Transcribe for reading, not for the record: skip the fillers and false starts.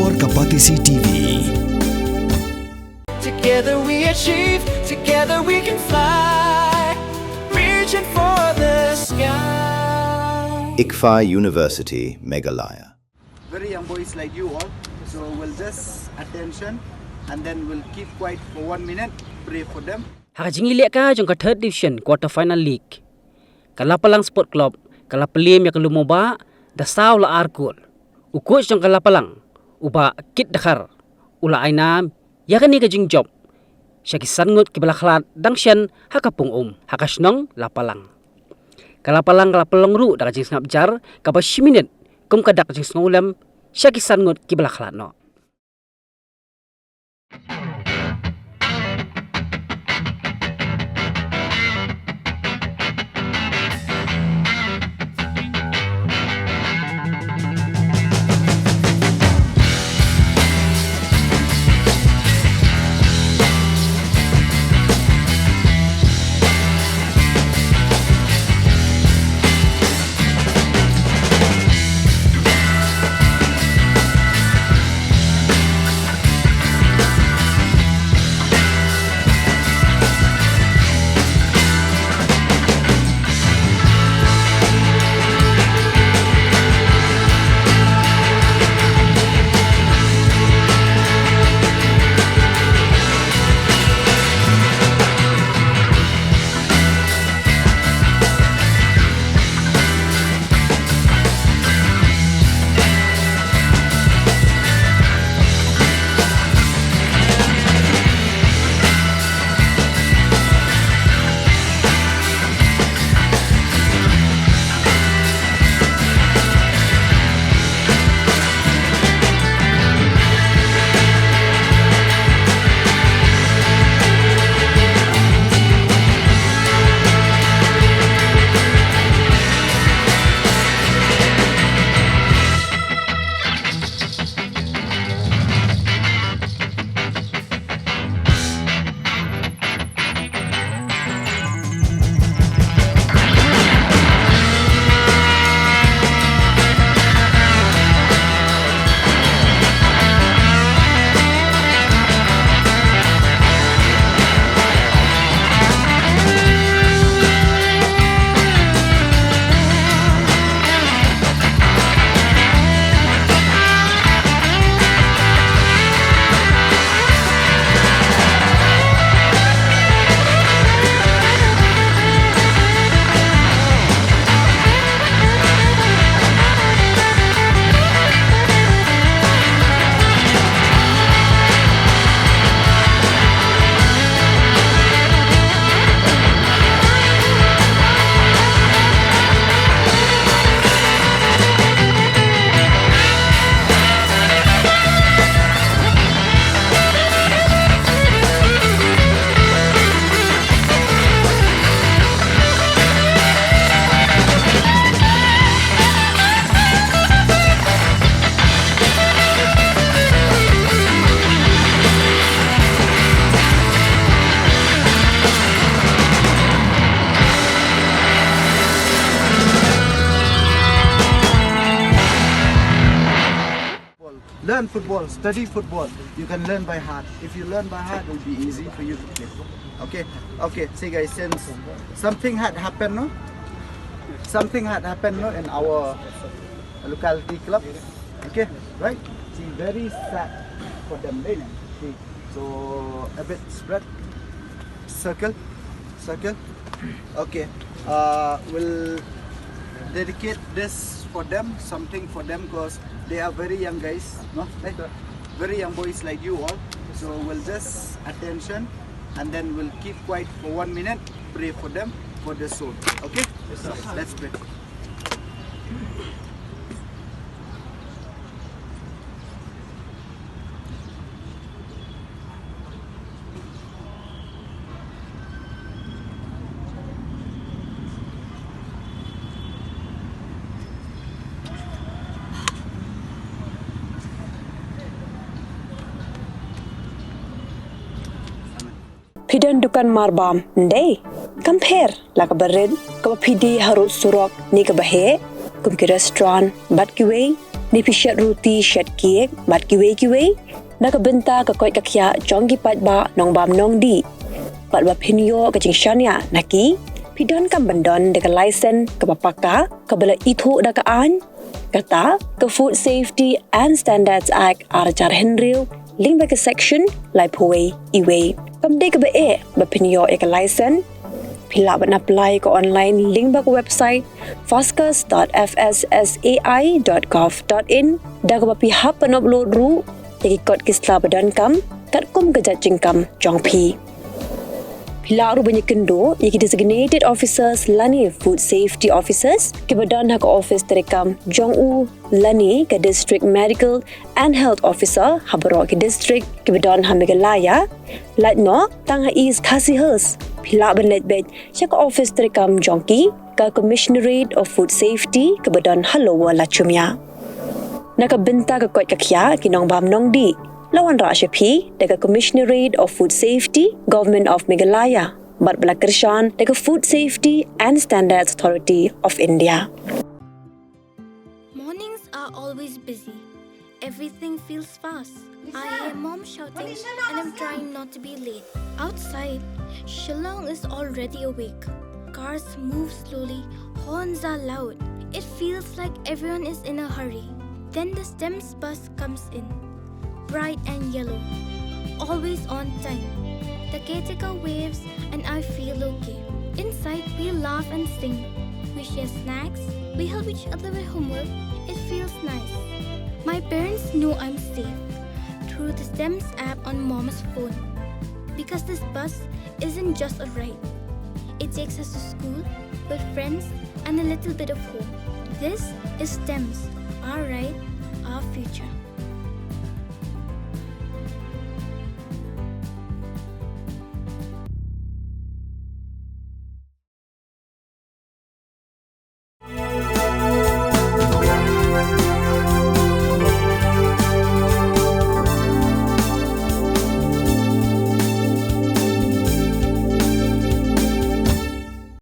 Ekor Kapatisi TV. Together we achieve, together we can fly, reaching for the sky. ICFA University, Meghalaya. Very young boys like you all, so we'll just attention and then we'll keep quiet for 1 minute, pray for them. Hakajingilia ka jong ka third division quarter final league. Lapalang Sport Club, Lapalim ya kalumoba, da saw la arkul. Ukut jong Lapalang, uba kit dakar. Ula ainam, ya kani ka Jingjop. Syakisan Ngut kibalaklat dangsyan hakapung hakasnong Lapalang. Lapalang ru da jing snap jar kaba shiminit kum kadak jing sngulam syakisan Ngut kibalaklat no. Learn football, study football. You can learn by heart. If you learn by heart, it will be easy for you to play. Okay. See guys, since something had happened, no? Something had happened, no, in our locality club. Okay, right? See, very sad for them. See, so a bit spread. Circle. Okay. We'll dedicate this for them, something for them, because they are very young guys, no? Like, very young boys like you all. So we'll just attention and then we'll keep quiet for 1 minute, pray for them, for their soul. Okay? Let's pray. Pidan dukan marbam ndai compare la ka bared ka pidi harut surok ni ka bahe kum ki restaurant bat ki way Nipishat ruti shat kiek mat kiwe nakabenta ka koit kakya jonggi pat ba nong bam nong di pat ba pinyo ka jingshania naki pidon kam bandon de ka license ka papaka ka bala itho da ka an kata ka Food Safety and Standards Act arjar henril link ba ka section lai phuwe iwe kam de ka ba pinyo ka license Pila ban apply ko online link ba ko website foscus.fssai.gov.in da ko pihap pan upload ru tegi kot kisla badan kam kat kum gajat jingkam jong pi Pila ru banyak kendo iki designated officers lani food safety officers ke badan hak office terekam jong u lani ke district medical and health officer habaro ke district ke badan hamigalaya latno tang is khasihers Pila ban letbet siya ka office terekam jongki ka commissionerate of food safety ke badan halowa lachumya nakabenta ka kot kakya kinong bam nong di lawan ra siya pi daga commissionerate of food safety government of Meghalaya bat balakershan daga food safety and standards authority of India Mornings are always busy. Everything feels fast. I hear mom shouting and I'm trying not to be late. Outside, Shillong is already awake. Cars move slowly, horns are loud. It feels like everyone is in a hurry. Then the STEMS bus comes in, bright and yellow, always on time. The caretaker waves and I feel okay. Inside, we laugh and sing. We share snacks, we help each other with homework. It feels nice. My parents know I'm safe through the STEMS app on mom's phone. Because this bus isn't just a ride. It takes us to school with friends and a little bit of hope. This is STEMS, our ride, our future.